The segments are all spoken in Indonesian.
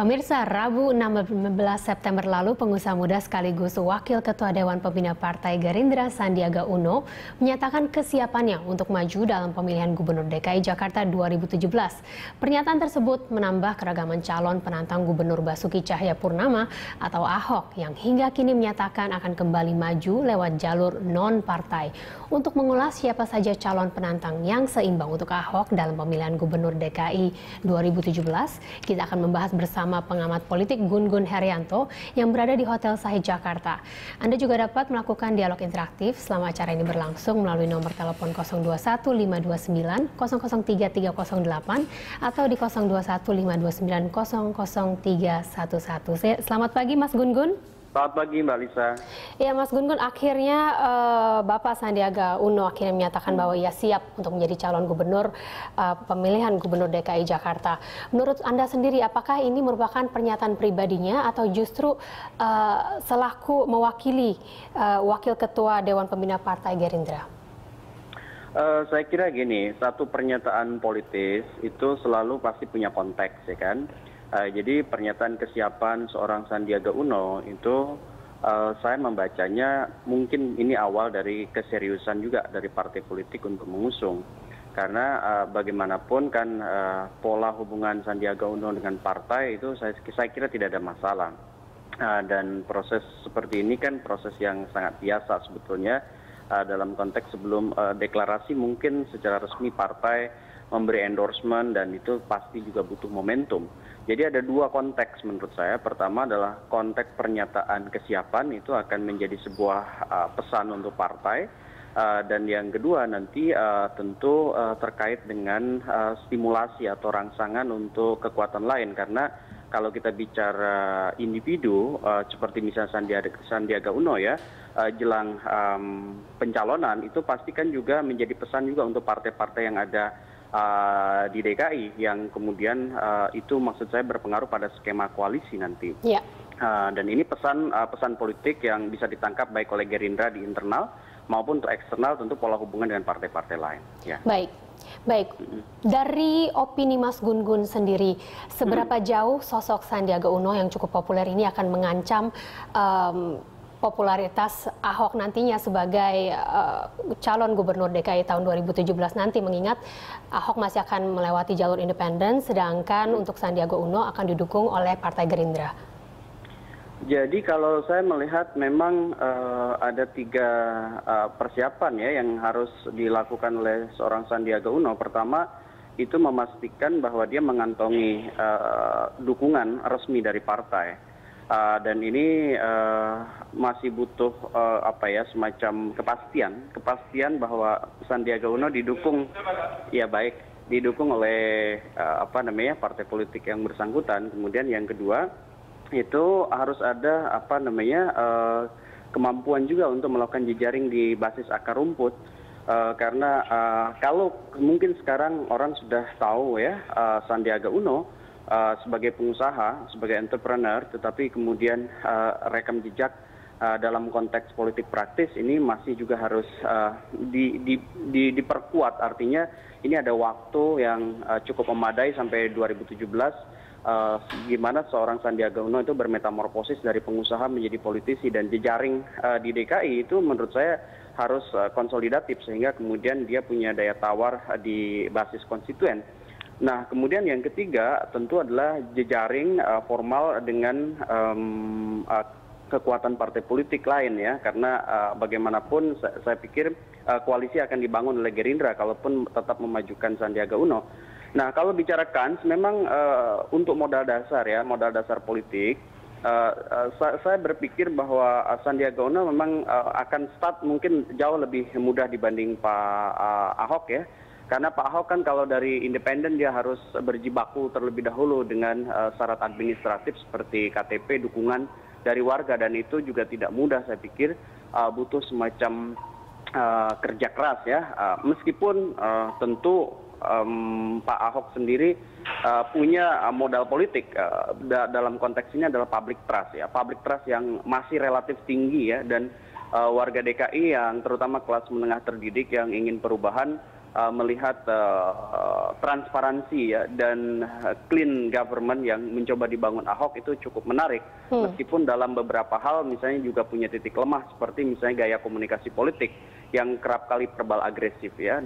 Pemirsa, Rabu 16 September lalu, pengusaha muda sekaligus Wakil Ketua Dewan Pembina Partai Gerindra Sandiaga Uno menyatakan kesiapannya untuk maju dalam pemilihan Gubernur DKI Jakarta 2017. Pernyataan tersebut menambah keragaman calon penantang Gubernur Basuki Cahayapurnama atau Ahok yang hingga kini menyatakan akan kembali maju lewat jalur non-partai. Untuk mengulas siapa saja calon penantang yang seimbang untuk Ahok dalam pemilihan Gubernur DKI 2017, kita akan membahas bersama pengamat politik Gun-Gun Herianto yang berada di Hotel Sahid Jakarta. Anda juga dapat melakukan dialog interaktif selama acara ini berlangsung melalui nomor telepon 021 529 003308 atau di 021 529 000311. Selamat pagi Mas Gun-Gun. Selamat pagi Mbak Lisa. Ya Mas Gun-Gun, akhirnya Bapak Sandiaga Uno akhirnya menyatakan bahwa ia siap untuk menjadi calon gubernur pemilihan Gubernur DKI Jakarta. Menurut Anda sendiri, apakah ini merupakan pernyataan pribadinya atau justru selaku mewakili Wakil Ketua Dewan Pembina Partai Gerindra? Saya kira gini, satu pernyataan politis itu selalu pasti punya konteks, ya kan? Jadi pernyataan kesiapan seorang Sandiaga Uno itu saya membacanya mungkin ini awal dari keseriusan juga dari partai politik untuk mengusung. Karena bagaimanapun kan pola hubungan Sandiaga Uno dengan partai itu saya kira tidak ada masalah. Dan proses seperti ini kan proses yang sangat biasa sebetulnya dalam konteks sebelum deklarasi mungkin secara resmi partai memberi endorsement dan itu pasti juga butuh momentum. Jadi ada dua konteks menurut saya. Pertama adalah konteks pernyataan kesiapan itu akan menjadi sebuah pesan untuk partai. Dan yang kedua nanti tentu terkait dengan stimulasi atau rangsangan untuk kekuatan lain. Karena kalau kita bicara individu seperti misalnya Sandiaga Uno ya, jelang pencalonan itu pastikan juga menjadi pesan juga untuk partai-partai yang ada di DKI yang kemudian itu maksud saya berpengaruh pada skema koalisi nanti. Ya. Dan ini pesan politik yang bisa ditangkap baik oleh Gerindra di internal maupun untuk eksternal tentu pola hubungan dengan partai-partai lain. Ya. Baik. Dari opini Mas Gun-Gun sendiri, seberapa jauh sosok Sandiaga Uno yang cukup populer ini akan mengancam popularitas Ahok nantinya sebagai calon gubernur DKI tahun 2017 nanti, mengingat Ahok masih akan melewati jalur independen, sedangkan untuk Sandiaga Uno akan didukung oleh Partai Gerindra. Jadi kalau saya melihat memang ada tiga persiapan ya yang harus dilakukan oleh seorang Sandiaga Uno. Pertama itu memastikan bahwa dia mengantongi dukungan resmi dari partai. Dan ini masih butuh semacam kepastian bahwa Sandiaga Uno didukung oleh partai politik yang bersangkutan. Kemudian yang kedua itu harus ada kemampuan juga untuk melakukan jejaring di basis akar rumput. Karena kalau mungkin sekarang orang sudah tahu ya Sandiaga Uno sebagai pengusaha, sebagai entrepreneur, tetapi kemudian rekam jejak dalam konteks politik praktis ini masih juga harus diperkuat. Artinya ini ada waktu yang cukup memadai sampai 2017, gimana seorang Sandiaga Uno itu bermetamorfosis dari pengusaha menjadi politisi, dan jejaring di DKI itu menurut saya harus konsolidatif sehingga kemudian dia punya daya tawar di basis konstituen. Nah, kemudian yang ketiga tentu adalah jejaring formal dengan kekuatan partai politik lain ya, karena bagaimanapun saya pikir koalisi akan dibangun oleh Gerindra kalaupun tetap memajukan Sandiaga Uno. Nah, kalau bicara kans, memang untuk modal dasar politik, saya berpikir bahwa Sandiaga Uno memang akan start mungkin jauh lebih mudah dibanding Pak Ahok ya. Karena Pak Ahok kan kalau dari independen dia harus berjibaku terlebih dahulu dengan syarat administratif seperti KTP, dukungan dari warga, dan itu juga tidak mudah saya pikir, butuh semacam kerja keras ya. Meskipun tentu Pak Ahok sendiri punya modal politik dalam konteks ini adalah public trust ya, public trust yang masih relatif tinggi ya, dan warga DKI yang terutama kelas menengah terdidik yang ingin perubahan melihat transparansi ya dan clean government yang mencoba dibangun Ahok itu cukup menarik. Meskipun dalam beberapa hal misalnya juga punya titik lemah seperti misalnya gaya komunikasi politik yang kerap kali verbal agresif ya.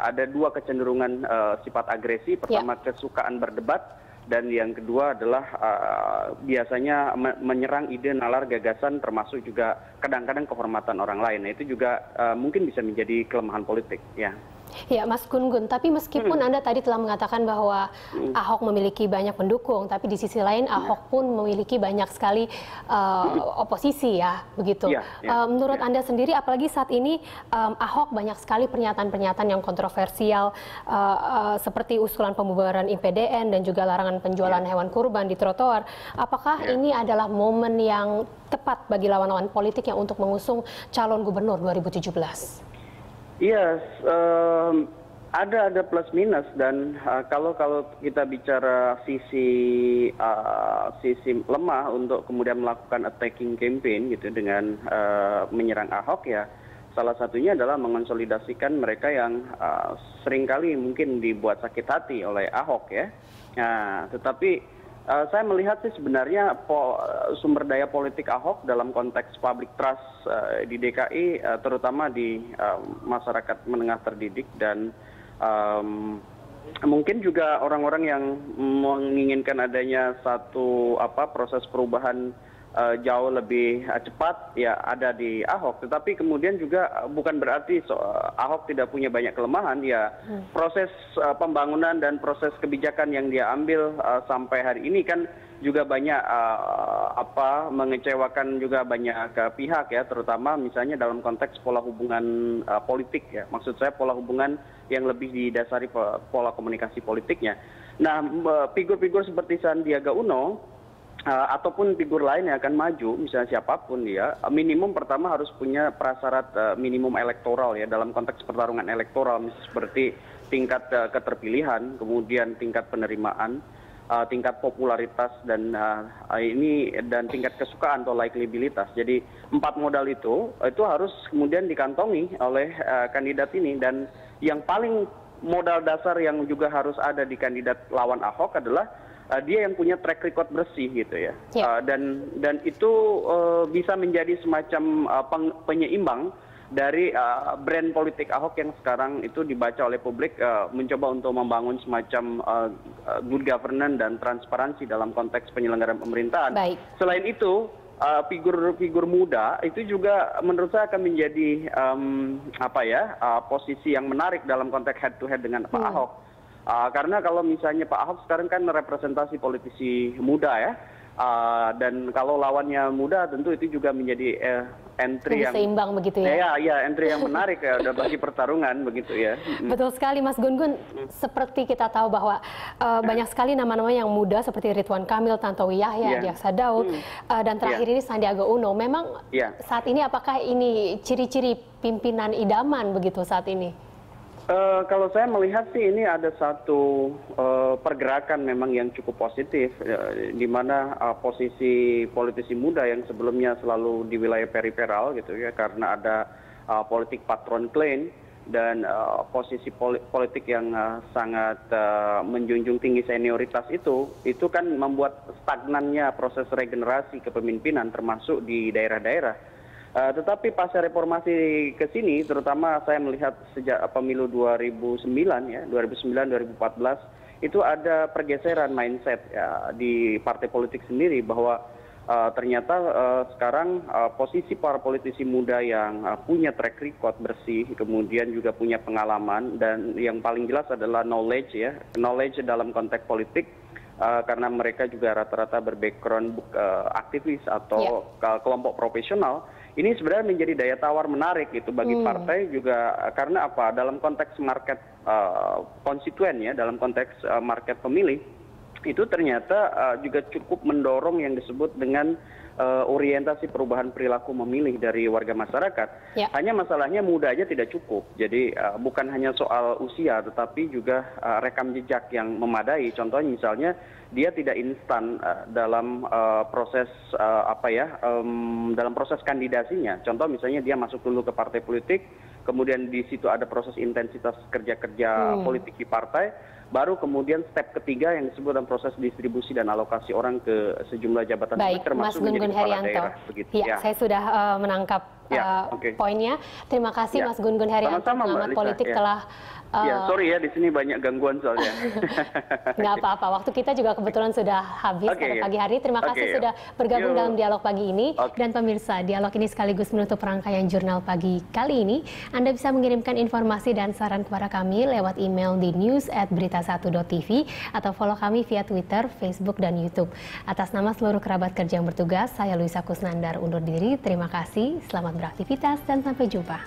Ada dua kecenderungan sifat agresi. Pertama kesukaan berdebat dan yang kedua adalah biasanya menyerang ide, nalar, gagasan termasuk juga kadang-kadang kehormatan orang lain. Nah, itu juga mungkin bisa menjadi kelemahan politik ya. Ya, Mas Gun-Gun, tapi meskipun Anda tadi telah mengatakan bahwa Ahok memiliki banyak pendukung, tapi di sisi lain Ahok pun memiliki banyak sekali oposisi ya, begitu. Menurut Anda sendiri, apalagi saat ini Ahok banyak sekali pernyataan-pernyataan yang kontroversial seperti usulan pembubaran IPDN dan juga larangan penjualan hewan kurban di trotoar. Apakah ini adalah momen yang tepat bagi lawan-lawan politik yang untuk mengusung calon gubernur 2017? Iya, ada plus minus dan kalau kita bicara sisi lemah untuk kemudian melakukan attacking campaign gitu dengan menyerang Ahok ya, salah satunya adalah mengonsolidasikan mereka yang seringkali mungkin dibuat sakit hati oleh Ahok ya. Nah, tetapi saya melihat sih sebenarnya sumber daya politik Ahok dalam konteks public trust di DKI terutama di masyarakat menengah terdidik dan mungkin juga orang-orang yang menginginkan adanya satu proses perubahan jauh lebih cepat ya ada di Ahok, tetapi kemudian juga bukan berarti Ahok tidak punya banyak kelemahan ya. Proses pembangunan dan proses kebijakan yang dia ambil sampai hari ini kan juga banyak mengecewakan juga banyak pihak ya, terutama misalnya dalam konteks pola hubungan politik ya. Maksud saya pola hubungan yang lebih didasari pola komunikasi politiknya. Nah, figur-figur seperti Sandiaga Uno ataupun figur lain yang akan maju, misalnya siapapun dia, minimum pertama harus punya prasyarat minimum elektoral ya, dalam konteks pertarungan elektoral, seperti tingkat keterpilihan, kemudian tingkat penerimaan, tingkat popularitas dan tingkat kesukaan atau likabilitas. Jadi 4 modal itu harus kemudian dikantongi oleh kandidat ini, dan yang paling modal dasar yang juga harus ada di kandidat lawan Ahok adalah dia yang punya track record bersih gitu ya. Dan itu bisa menjadi semacam penyeimbang dari brand politik Ahok yang sekarang itu dibaca oleh publik mencoba untuk membangun semacam good governance dan transparansi dalam konteks penyelenggaraan pemerintahan. Selain itu figur-figur muda itu juga menurut saya akan menjadi posisi yang menarik dalam konteks head to head dengan Pak Ahok. Karena kalau misalnya Pak Ahok sekarang kan representasi politisi muda ya, dan kalau lawannya muda tentu itu juga menjadi entry yang seimbang begitu ya. Ya, entry yang menarik ya bagi pertarungan begitu ya. Betul sekali Mas Gun-Gun, seperti kita tahu bahwa banyak sekali nama-nama yang muda seperti Ridwan Kamil, Tantowi Yahya, Diaksa Daud, dan terakhir ini Sandiaga Uno. Memang saat ini apakah ini ciri-ciri pimpinan idaman begitu saat ini? Kalau saya melihat sih ini ada satu pergerakan memang yang cukup positif, di mana posisi politisi muda yang sebelumnya selalu di wilayah periferal gitu ya, karena ada politik patron claim dan posisi politik yang sangat menjunjung tinggi senioritas itu kan membuat stagnannya proses regenerasi kepemimpinan termasuk di daerah-daerah. Tetapi pasca reformasi ke sini, terutama saya melihat sejak pemilu 2009 ya, 2009-2014 itu ada pergeseran mindset ya, di partai politik sendiri bahwa ternyata sekarang posisi para politisi muda yang punya track record bersih, kemudian juga punya pengalaman, dan yang paling jelas adalah knowledge ya, knowledge dalam konteks politik. Karena mereka juga rata-rata berbackground aktivis atau kelompok profesional, ini sebenarnya menjadi daya tawar menarik itu bagi partai juga, karena apa? Dalam konteks market konstituen ya, dalam konteks market pemilih, itu ternyata juga cukup mendorong yang disebut dengan orientasi perubahan perilaku memilih dari warga masyarakat. Hanya masalahnya muda aja tidak cukup. Jadi bukan hanya soal usia, tetapi juga rekam jejak yang memadai. Contohnya misalnya dia tidak instan dalam proses dalam proses kandidasinya. Contoh misalnya dia masuk dulu ke partai politik, kemudian di situ ada proses intensitas kerja-kerja politik di partai, baru kemudian step ketiga yang disebut dalam proses distribusi dan alokasi orang ke sejumlah jabatan Baik, Mas termasuk menjadi Gun-Gun kepala Herianto. daerah. Begitu. Ya, saya sudah menangkap poinnya. Terima kasih Mas Gun-Gun Herianto, Sama-sama, Mbak pengamat Lisa. politik telah sorry ya, di sini banyak gangguan soalnya. nggak apa-apa, waktu kita juga kebetulan sudah habis pada pagi hari. Terima kasih sudah bergabung dalam dialog pagi ini. Dan pemirsa, dialog ini sekaligus menutup rangkaian jurnal pagi kali ini. Anda bisa mengirimkan informasi dan saran kepada kami lewat email di news@berita1.tv atau follow kami via Twitter, Facebook, dan YouTube. Atas nama seluruh kerabat kerja yang bertugas, saya Luisa Kusnandar undur diri. Terima kasih, selamat beraktivitas, dan sampai jumpa.